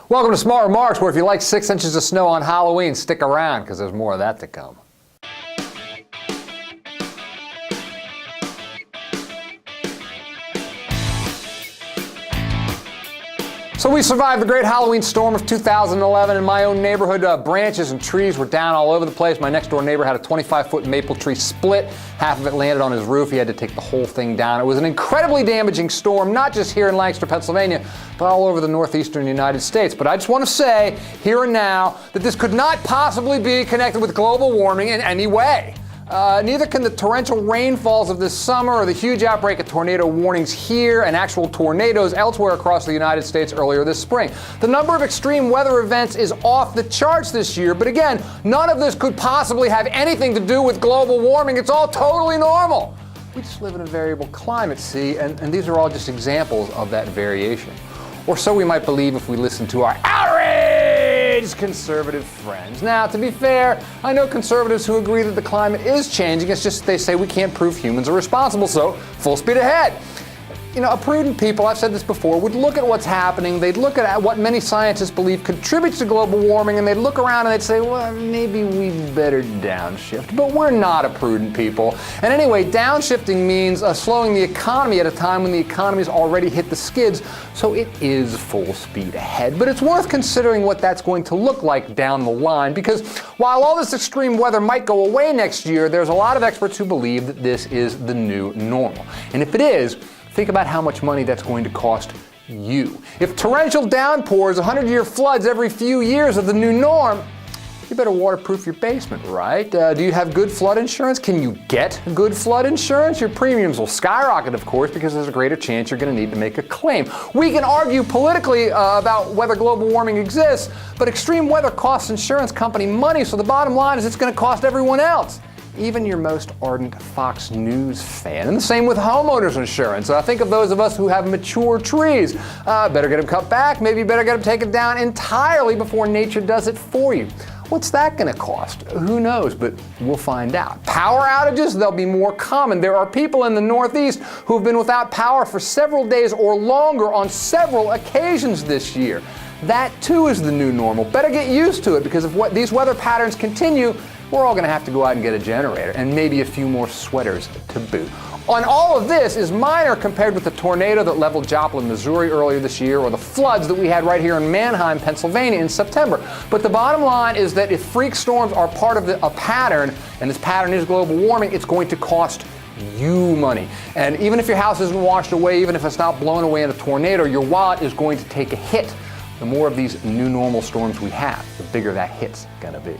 Welcome to Smart Remarks, where if you like 6 inches of snow on Halloween, stick around because there's more of that to come. So we survived the great Halloween storm of 2011 in my own neighborhood. Branches and trees were down all over the place. My next door neighbor had a 25-foot maple tree split. Half of it landed on his roof. He had to take the whole thing down. It was an incredibly damaging storm, not just here in Lancaster, Pennsylvania, but all over the northeastern United States. But I just want to say, here and now, that this could not possibly be connected with global warming in any way. Neither can the torrential rainfalls of this summer or the huge outbreak of tornado warnings here and actual tornadoes elsewhere across the United States earlier this spring. The number of extreme weather events is off the charts this year, but again, none of this could possibly have anything to do with global warming. It's all totally normal. We just live in a variable climate, see, and these are all just examples of that variation. Or so we might believe if we listen to our outraged conservative friends. Now, to be fair, I know conservatives who agree that the climate is changing. It's just they say we can't prove humans are responsible, so full speed ahead. You know, a prudent people, I've said this before, would look at what's happening, they'd look at what many scientists believe contributes to global warming, and they'd look around and they'd say, well, maybe we better downshift. But we're not a prudent people. And anyway, downshifting means slowing the economy at a time when the economy's already hit the skids, so it is full speed ahead. But it's worth considering what that's going to look like down the line, because while all this extreme weather might go away next year, there's a lot of experts who believe that this is the new normal. And if it is, think about how much money that's going to cost you. If torrential downpours, 100-year floods every few years are the new norm, you better waterproof your basement, right? Do you have good flood insurance? Can you get good flood insurance? Your premiums will skyrocket, of course, because there's a greater chance you're going to need to make a claim. We can argue politically about whether global warming exists, but extreme weather costs insurance company money, so the bottom line is it's going to cost everyone else, even your most ardent Fox News fan. And the same with homeowners insurance. Think of those of us who have mature trees. Better get them cut back. Maybe you better get them taken down entirely before nature does it for you. What's that going to cost? Who knows, but we'll find out. Power outages, they'll be more common. There are people in the Northeast who've been without power for several days or longer on several occasions this year. That too is the new normal. Better get used to it, because if these weather patterns continue, we're all going to have to go out and get a generator and maybe a few more sweaters to boot. And all of this is minor compared with the tornado that leveled Joplin, Missouri earlier this year, or the floods that we had right here in Mannheim, Pennsylvania in September. But the bottom line is that if freak storms are part of a pattern, and this pattern is global warming, it's going to cost you money. And even if your house isn't washed away, even if it's not blown away in a tornado, your wallet is going to take a hit. The more of these new normal storms we have, the bigger that hit's going to be.